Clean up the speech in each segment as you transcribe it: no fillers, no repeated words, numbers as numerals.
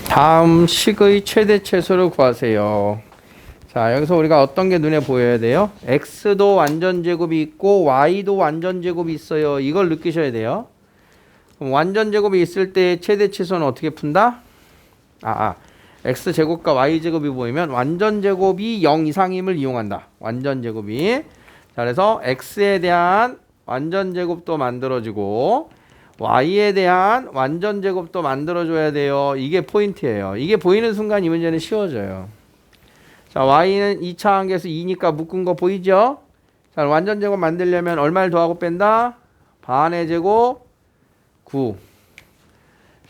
다음 식의 최대 최소를 구하세요. 자, 여기서 우리가 어떤 게 눈에 보여야 돼요? x도 완전제곱이 있고 y도 완전제곱이 있어요. 이걸 느끼셔야 돼요. 그럼 완전제곱이 있을 때 최대 최소는 어떻게 푼다? x제곱과 y제곱이 보이면 완전제곱이 0 이상임을 이용한다. 완전제곱이. 자, 그래서 x에 대한 완전제곱도 만들어지고 y에 대한 완전제곱도 만들어줘야 돼요. 이게 포인트예요. 이게 보이는 순간 이 문제는 쉬워져요. 자, y는 2차 항계수 2니까 묶은 거 보이죠? 자, 완전제곱 만들려면 얼마를 더하고 뺀다? 반의 제곱 9.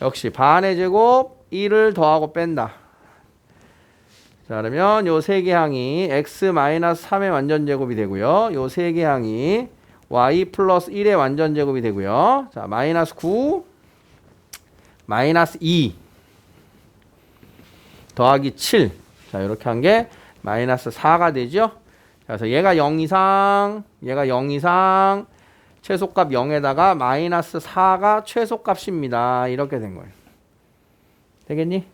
역시 반의 제곱 1을 더하고 뺀다. 자, 그러면 요 세 개 항이 x-3의 완전제곱이 되고요. 요 세 개 항이 y 플러스 1의 완전제곱이 되고요. 자, 마이너스 9, 마이너스 2 더하기 7. 자, 이렇게 한 게 마이너스 4가 되죠. 그래서 얘가 0 이상, 얘가 0 이상, 최소값 0에다가 마이너스 4가 최소값입니다. 이렇게 된 거예요. 되겠니?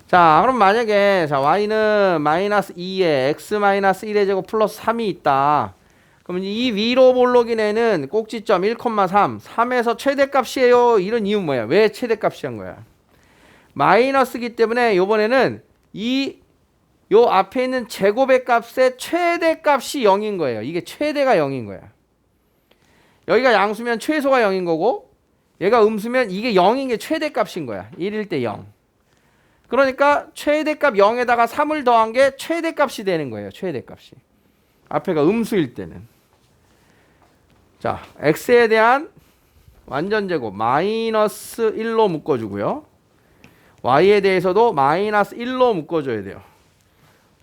자, 그럼 만약에 자 y는 마이너스 2에 x 마이너스 1의 제곱 플러스 3이 있다. 그러면 이 위로 볼록인에는 꼭지점 1,3, 3에서 최대값이에요. 이런 이유는 뭐야? 왜 최대값이란 거야? 마이너스기 때문에 요번에는 요 앞에 있는 제곱의 값의 최대값이 0인 거예요. 이게 최대가 0인 거야. 여기가 양수면 최소가 0인 거고 얘가 음수면 이게 0인 게 최대값인 거야. 1일 때 0. 그러니까 최대값 0에다가 3을 더한 게 최대값이 되는 거예요. 최대값이. 앞에가 음수일 때는. 자, x에 대한 완전제곱 마이너스 1로 묶어주고요. y에 대해서도 마이너스 1로 묶어줘야 돼요.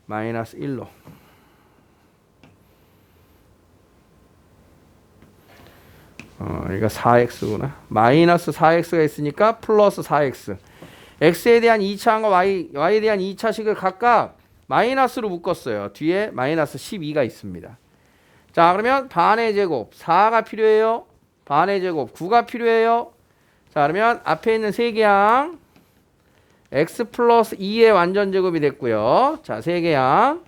마이너스 1로. 이거 4x구나. 마이너스 4x가 있으니까 플러스 4x. x에 대한 2차항과 y에 대한 2차식을 각각 마이너스로 묶었어요. 뒤에 마이너스 12가 있습니다. 자, 그러면 반의 제곱 4가 필요해요. 반의 제곱 9가 필요해요. 자, 그러면 앞에 있는 세 개항 x 플러스 2의 완전제곱이 됐고요. 자, 세 개항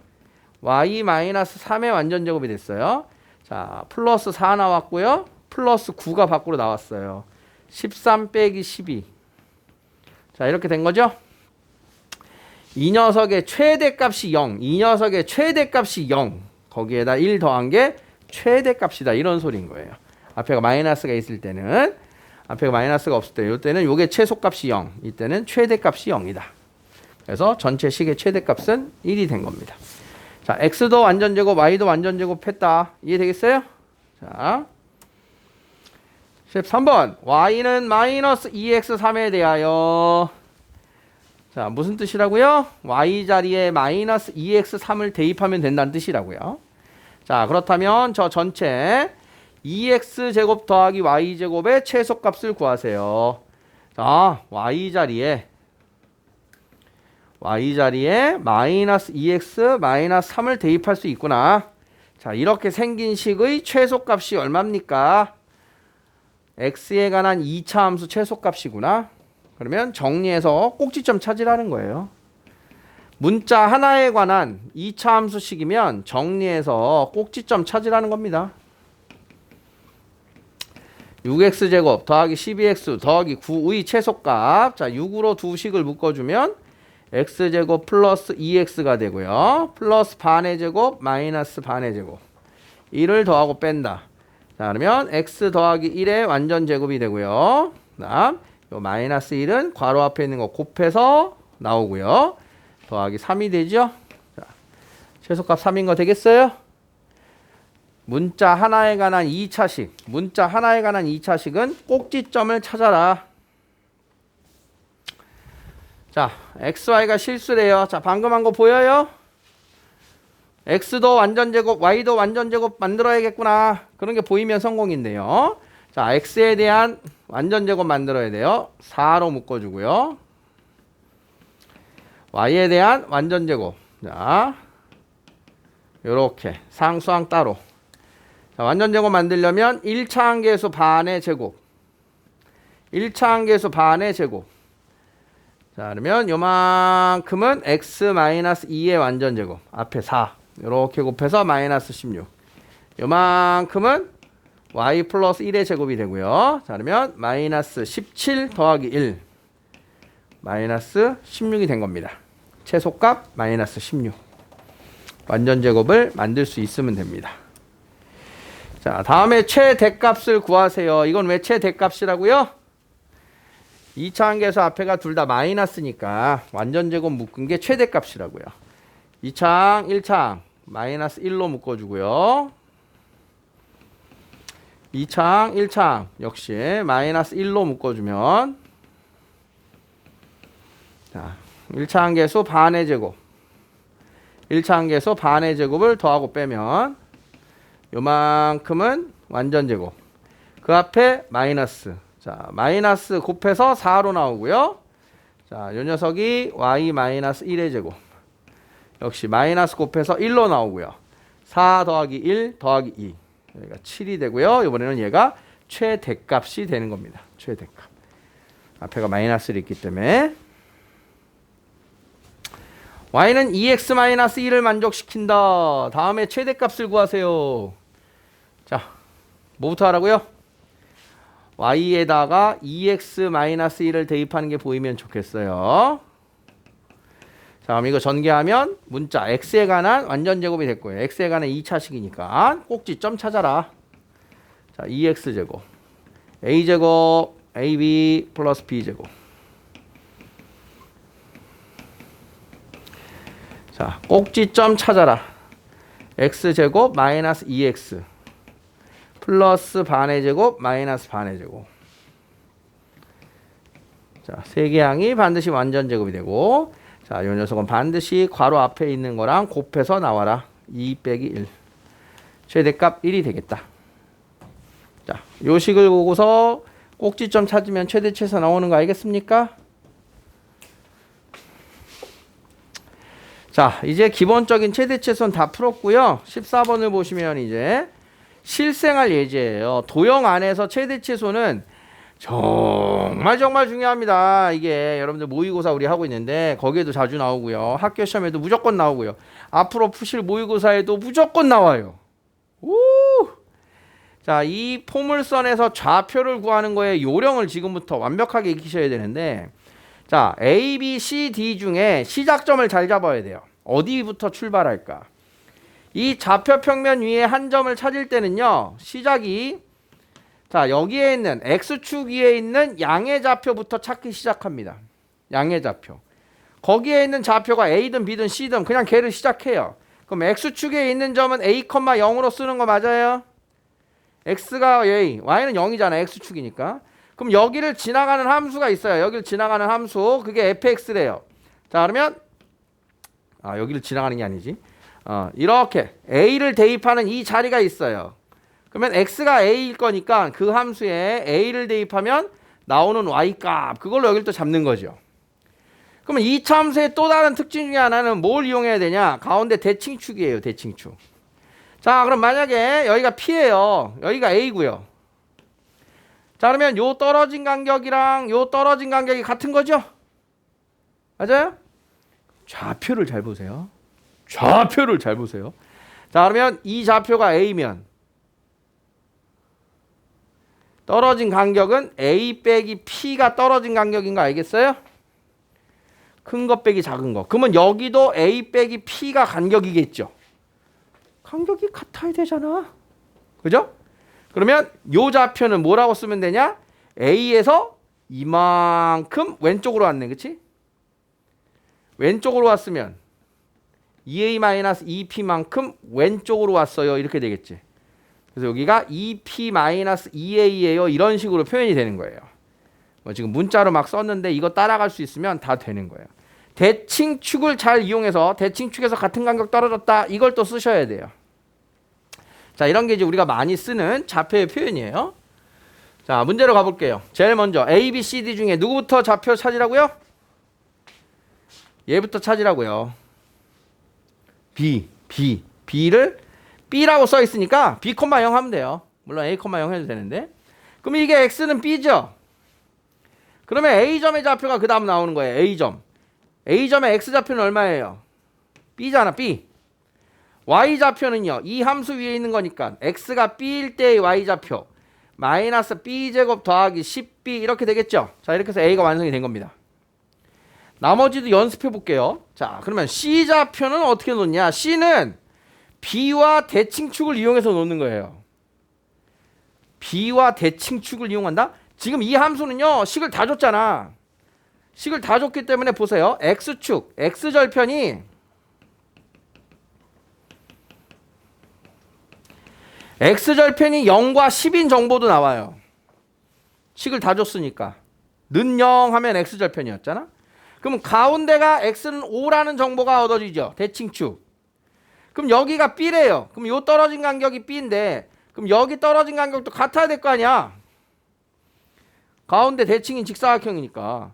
y 마이너스 3의 완전제곱이 됐어요. 자, 플러스 4 나왔고요. 플러스 9가 밖으로 나왔어요. 13 빼기 12. 자, 이렇게 된 거죠. 이 녀석의 최대값이 0. 이 녀석의 최대값이 0. 거기에다 1 더한 게 최대값이다. 이런 소리인 거예요. 앞에가 마이너스가 있을 때는, 앞에가 마이너스가 없을 때, 이때는 요게 최소값이 0. 이때는 최대값이 0이다. 그래서 전체 식의 최대값은 1이 된 겁니다. 자, x도 완전제곱, y도 완전제곱 했다. 이해되겠어요? 자, 13번. y는 마이너스 2x3에 대하여. 자, 무슨 뜻이라고요? y 자리에 마이너스 2x3을 대입하면 된다는 뜻이라고요. 자, 그렇다면 저 전체 2x제곱 더하기 y제곱의 최소값을 구하세요. 자, y 자리에 마이너스 2x 마이너스 3을 대입할 수 있구나. 자, 이렇게 생긴 식의 최소값이 얼마입니까? x에 관한 2차 함수 최소값이구나. 그러면 정리해서 꼭지점 찾으라는 거예요. 문자 하나에 관한 2차 함수식이면 정리해서 꼭지점 찾으라는 겁니다. 6x제곱 더하기 12x 더하기 9의 최소값. 자, 6으로 두 식을 묶어주면 x제곱 플러스 2x가 되고요. 플러스 반의 제곱 마이너스 반의 제곱. 1을 더하고 뺀다. 자, 그러면 x 더하기 1의 완전제곱이 되고요. 그다음 요 마이너스 1은 괄호 앞에 있는 거 곱해서 나오고요. 더하기 3이 되죠. 자, 최소값 3인 거 되겠어요? 문자 하나에 관한 2차식. 문자 하나에 관한 2차식은 꼭지점을 찾아라. 자, xy가 실수래요. 자, 방금 한 거 보여요? x도 완전제곱, y도 완전제곱 만들어야겠구나. 그런 게 보이면 성공인데요. 자, x에 대한 완전제곱 만들어야 돼요. 4로 묶어주고요. y에 대한 완전제곱. 자, 요렇게 상수항 따로. 자, 완전제곱 만들려면 1차 항계수 반의 제곱. 1차 항계수 반의 제곱. 자, 그러면 요만큼은 x-2의 완전제곱. 앞에 4. 이렇게 곱해서 마이너스 16. 요만큼은 y 플러스 1의 제곱이 되고요. 자, 그러면 마이너스 17 더하기 1. 마이너스 16이 된 겁니다. 최소값 마이너스 16. 완전제곱을 만들 수 있으면 됩니다. 자, 다음에 최대값을 구하세요. 이건 왜 최대값이라고요? 2차 항계에서 앞에가 둘 다 마이너스니까 완전제곱 묶은 게 최대값이라고요. 2차항, 1차항 마이너스 1로 묶어주고요. 2차항, 1차항 역시 마이너스 1로 묶어주면 자, 1차 항계수 반의 제곱 1차 항계수 반의 제곱을 더하고 빼면 요만큼은 완전제곱 그 앞에 마이너스 자, 마이너스 곱해서 4로 나오고요. 자, 요 녀석이 y-1의 제곱. 역시 마이너스 곱해서 1로 나오고요. 4 더하기 1 더하기 2. 여기가 7이 되고요. 이번에는 얘가 최대값이 되는 겁니다. 최대값. 앞에가 마이너스를 있기 때문에 y는 2x-1을 만족시킨다. 다음에 최대값을 구하세요. 자, 뭐부터 하라고요? y에다가 2x-1을 대입하는 게 보이면 좋겠어요. 자, 그럼 이거 전개하면 문자 x에 관한 완전제곱이 됐고요. x에 관한 2차식이니까 꼭지점 찾아라. 자, 2x제곱 a제곱 ab 플러스 b제곱. 자, 꼭지점 찾아라. x제곱 마이너스 2x 플러스 반의 제곱 마이너스 반의 제곱. 자, 세 개 항이 반드시 완전제곱이 되고 자, 이 녀석은 반드시 괄호 앞에 있는 거랑 곱해서 나와라. 2 빼기 1. 최대값 1이 되겠다. 자, 요 식을 보고서 꼭지점 찾으면 최대치에서 나오는 거 알겠습니까? 자, 이제 기본적인 최대치에선 다 풀었고요. 14번을 보시면 이제 실생활 예제예요. 도형 안에서 최대치수는 정말 중요합니다. 이게 여러분들 모의고사 우리 하고 있는데 거기에도 자주 나오고요. 학교 시험에도 무조건 나오고요. 앞으로 푸실 모의고사에도 무조건 나와요. 오! 자, 이 포물선에서 좌표를 구하는 거에 요령을 지금부터 완벽하게 익히셔야 되는데 자, A, B, C, D 중에 시작점을 잘 잡아야 돼요. 어디부터 출발할까? 이 좌표 평면 위에 한 점을 찾을 때는요. 시작이 자, 여기에 있는 X축 위에 있는 양의 좌표부터 찾기 시작합니다. 양의 좌표. 거기에 있는 좌표가 A든 B든 C든 그냥 걔를 시작해요. 그럼 X축에 있는 점은 A, 0으로 쓰는 거 맞아요? X가 A, Y는 0이잖아. X축이니까. 그럼 여기를 지나가는 함수가 있어요. 여기를 지나가는 함수. 그게 fx래요. 자, 그러면 여기를 지나가는 게 아니지. 이렇게 A를 대입하는 이 자리가 있어요. 그러면 X가 A일 거니까 그 함수에 A를 대입하면 나오는 Y값 그걸로 여기를 또 잡는 거죠. 그러면 이 함수의 또 다른 특징 중에 하나는 뭘 이용해야 되냐? 가운데 대칭축이에요. 대칭축. 자, 그럼 만약에 여기가 P예요. 여기가 A고요. 자, 그러면 요 떨어진 간격이랑 요 떨어진 간격이 같은 거죠? 맞아요? 좌표를 잘 보세요. 좌표를 잘 보세요. 자, 그러면 이 좌표가 A면 떨어진 간격은 A 빼기 P가 떨어진 간격인 거 알겠어요? 큰 거 빼기 작은 거. 그러면 여기도 A 빼기 P가 간격이겠죠? 간격이 같아야 되잖아. 그죠? 그러면 요 좌표는 뭐라고 쓰면 되냐? A에서 이만큼 왼쪽으로 왔네. 그치? 왼쪽으로 왔으면 2A-2P만큼 왼쪽으로 왔어요. 이렇게 되겠지. 그래서 여기가 2P-2A예요. 이런 식으로 표현이 되는 거예요. 지금 문자로 막 썼는데 이거 따라갈 수 있으면 다 되는 거예요. 대칭축을 잘 이용해서 대칭축에서 같은 간격 떨어졌다. 이걸 또 쓰셔야 돼요. 자, 이런 게 이제 우리가 많이 쓰는 좌표의 표현이에요. 자, 문제로 가볼게요. 제일 먼저 A, B, C, D 중에 누구부터 좌표 찾으라고요? 얘부터 찾으라고요. B를 B라고 써 있으니까 B, 0 하면 돼요. 물론 A, 0 해도 되는데. 그럼 이게 X는 B죠? 그러면 A점의 좌표가 그 다음 나오는 거예요. A점. A점의 X좌표는 얼마예요? B잖아, B. Y좌표는요. 이 함수 위에 있는 거니까 X가 B일 때의 Y좌표 마이너스 B제곱 더하기 10B 이렇게 되겠죠? 자, 이렇게 해서 A가 완성이 된 겁니다. 나머지도 연습해 볼게요. 자, 그러면 C좌표는 어떻게 놓냐? C는 B와 대칭축을 이용해서 놓는 거예요. B와 대칭축을 이용한다? 지금 이 함수는요. 식을 다 줬잖아. 식을 다 줬기 때문에 보세요. X축, X절편이 X절편이 0과 10인 정보도 나와요. 식을 다 줬으니까. 는 0 하면 X절편이었잖아. 그럼 가운데가 X는 5라는 정보가 얻어지죠. 대칭축. 그럼 여기가 B래요. 그럼 요 떨어진 간격이 B인데 그럼 여기 떨어진 간격도 같아야 될 거 아니야. 가운데 대칭인 직사각형이니까.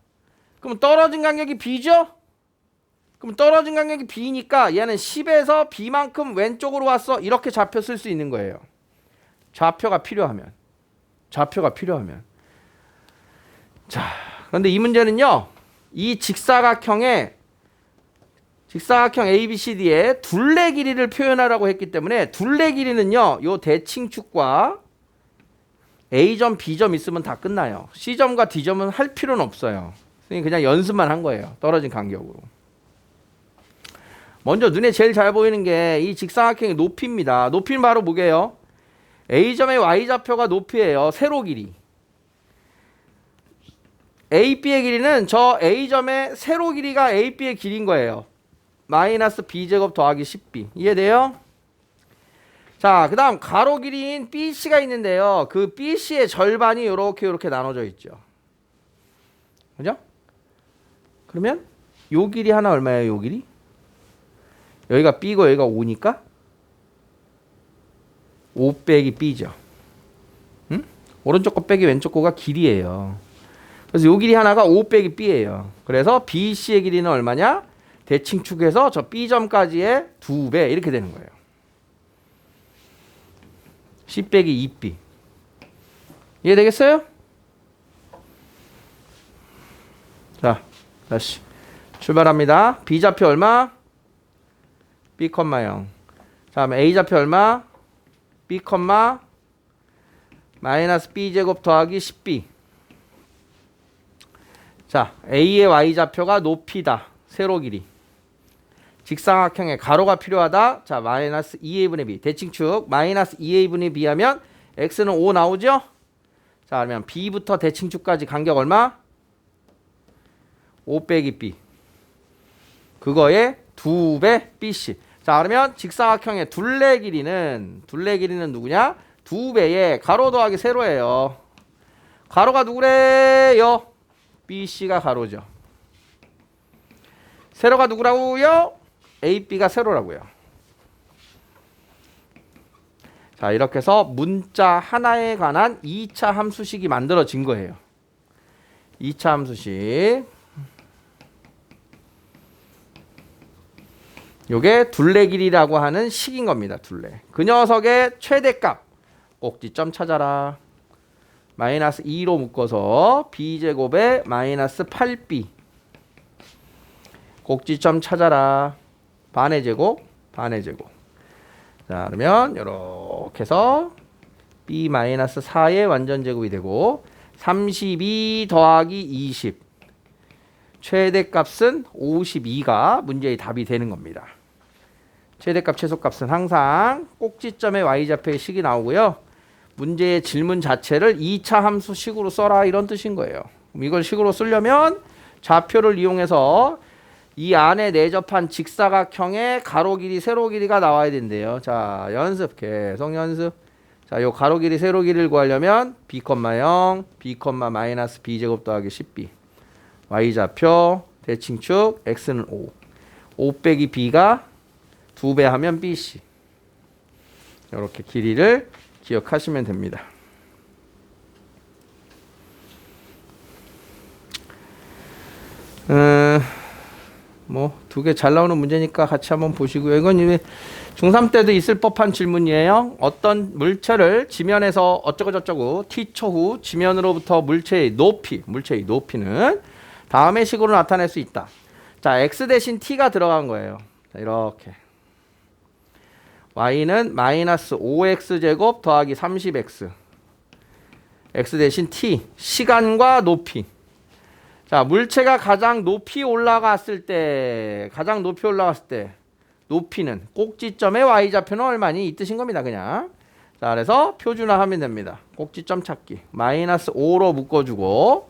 그럼 떨어진 간격이 B죠? 그럼 떨어진 간격이 B니까 얘는 10에서 B만큼 왼쪽으로 왔어. 이렇게 좌표 쓸 수 있는 거예요. 좌표가 필요하면. 자, 그런데 이 문제는요. 이 직사각형 ABCD의 둘레 길이를 표현하라고 했기 때문에 둘레 길이는요. 요 대칭축과 A점, B점 있으면 다 끝나요. C점과 D점은 할 필요는 없어요. 그냥 연습만 한 거예요. 떨어진 간격으로. 먼저 눈에 제일 잘 보이는 게 이 직사각형의 높이입니다. 높이는 바로 뭐게요? A점의 Y좌표가 높이예요. 세로 길이. AB의 길이는 저 A점의 세로 길이가 AB의 길이인 거예요. 마이너스 B제곱 더하기 10B. 이해돼요? 자, 그 다음 가로 길이인 BC가 있는데요. 그 BC의 절반이 이렇게 나눠져 있죠. 그죠? 그러면 요 길이 하나 얼마예요? 요 길이? 여기가 B고 여기가 5니까 5 빼기 B죠. 응? 오른쪽 거 빼기 왼쪽 거가 길이에요. 그래서 요 길이 하나가 5 빼기 B예요. 그래서 BC의 길이는 얼마냐? 대칭축에서 저 B점까지의 2배 이렇게 되는 거예요. C 빼기 2B. 이해되겠어요? 자, 다시 출발합니다. B좌표 얼마? B, 0. 다음에 A좌표 얼마? B, 마이너스 B제곱 더하기 10B. 자, A의 Y좌표가 높이다. 세로 길이. 직사각형의 가로가 필요하다. 자, 마이너스 2A분의 B. 대칭축 마이너스 2A분의 B 하면 X는 5 나오죠? 자, 그러면 B부터 대칭축까지 간격 얼마? 5 빼기 B. 그거의 2배 BC. 자, 그러면 직사각형의 둘레 길이는 누구냐? 2배의 가로 더하기 세로예요. 가로가 누구래요? BC가 가로죠. 세로가 누구라고요? AB가 세로라고요. 자, 이렇게 해서 문자 하나에 관한 2차 함수식이 만들어진 거예요. 2차 함수식. 요게 둘레 길이라고 하는 식인 겁니다. 둘레. 그 녀석의 최대값 꼭지점 찾아라. 마이너스 2로 묶어서 B제곱에 마이너스 8B. 꼭지점 찾아라. 반의 제곱. 자, 그러면 이렇게 해서 B 마이너스 4의 완전 제곱이 되고 32 더하기 20. 최대값은 52가 문제의 답이 되는 겁니다. 최대값, 최소값은 항상 꼭지점의 Y좌표의 식이 나오고요. 문제의 질문 자체를 2차 함수식으로 써라 이런 뜻인 거예요. 그럼 이걸 식으로 쓰려면 좌표를 이용해서 이 안에 내접한 직사각형의 가로 길이, 세로 길이가 나와야 된대요. 자, 연습, 계속 연습. 자, 요 가로 길이, 세로 길이를 구하려면 B, 0, B, 마이너스 B제곱 더하기 10B. Y좌표, 대칭축, X는 5. 5 빼기 B가 2배 하면 BC. 이렇게 길이를 기억하시면 됩니다. 뭐 두 개 잘 나오는 문제니까 같이 한번 보시고요. 이건 이미 중3 때도 있을 법한 질문이에요. 어떤 물체를 지면에서 어쩌고저쩌고 t초후 지면으로부터 물체의 높이는 다음의 식으로 나타낼 수 있다. 자, x 대신 t가 들어간 거예요. 자, 이렇게 y는 마이너스 5x제곱 더하기 30x x 대신 t 시간과 높이. 자, 물체가 가장 높이 올라갔을 때 높이는 꼭지점의 y좌표는 얼마니? 이 뜻인 겁니다. 그냥. 자, 그래서 표준화하면 됩니다. 꼭지점 찾기. 마이너스 5로 묶어주고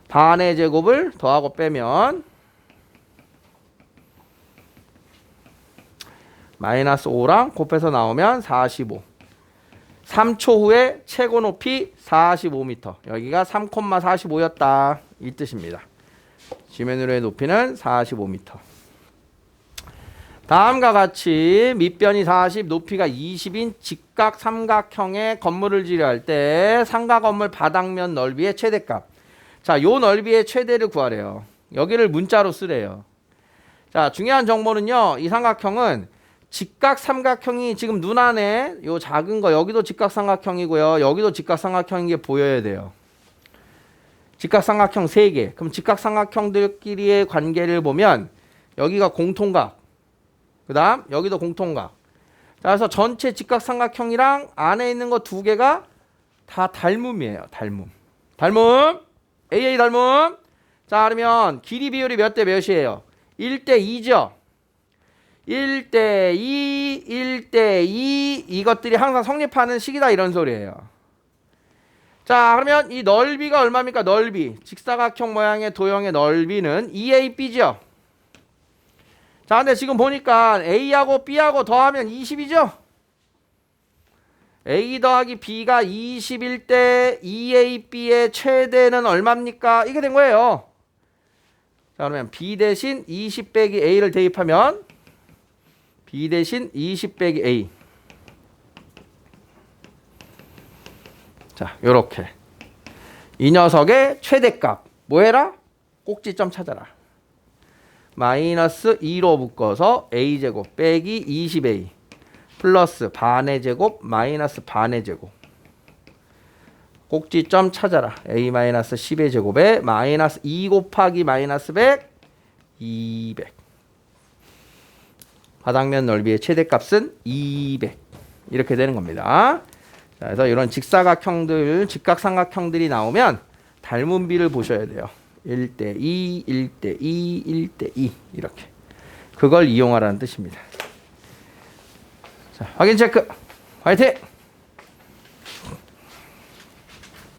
반의 제곱을 더하고 빼면 마이너스 5랑 곱해서 나오면 45. 3초 후에 최고 높이 45m. 여기가 3,45였다. 이 뜻입니다. 지면으로의 높이는 45m. 다음과 같이 밑변이 40, 높이가 20인 직각 삼각형의 건물을 지려할 때 상가 건물 바닥면 넓이의 최대값. 자, 요 넓이의 최대를 구하래요. 여기를 문자로 쓰래요. 자, 중요한 정보는요. 이 삼각형은 직각 삼각형이 지금 눈안에 요 작은 거 여기도 직각 삼각형이고요. 여기도 직각 삼각형인 게 보여야 돼요. 직각 삼각형 3개. 그럼 직각 삼각형들끼리의 관계를 보면 여기가 공통각. 그다음 여기도 공통각. 자, 그래서 전체 직각 삼각형이랑 안에 있는 거 2개가 다 닮음이에요. 닮음. AA 닮음. 자, 그러면 길이 비율이 몇 대 몇이에요? 1대 2죠. 1대 2, 1대 2 이것들이 항상 성립하는 식이다 이런 소리예요. 자, 그러면 이 넓이가 얼마입니까? 넓이. 직사각형 모양의 도형의 넓이는 2AB죠. 자, 근데 지금 보니까 A하고 B하고 더하면 20이죠? A 더하기 B가 21 때 2AB의 최대는 얼마입니까? 이게 된 거예요. 자, 그러면 B 대신 20 빼기 A를 대입하면 B 대신 20 빼기 A. 자, 요렇게. 이 녀석의 최대값. 뭐 해라? 꼭지점 찾아라. 마이너스 2로 묶어서 A제곱 빼기 20A 플러스 반의 제곱 마이너스 반의 제곱. 꼭지점 찾아라. A 마이너스 10의 제곱에 마이너스 2 곱하기 마이너스 100 200. 바닥면 넓이의 최대값은 200. 이렇게 되는 겁니다. 자, 그래서 이런 직사각형들, 직각삼각형들이 나오면 닮은 비를 보셔야 돼요. 1대 2, 1대 2, 1대 2 이렇게. 그걸 이용하라는 뜻입니다. 자, 확인 체크. 화이팅!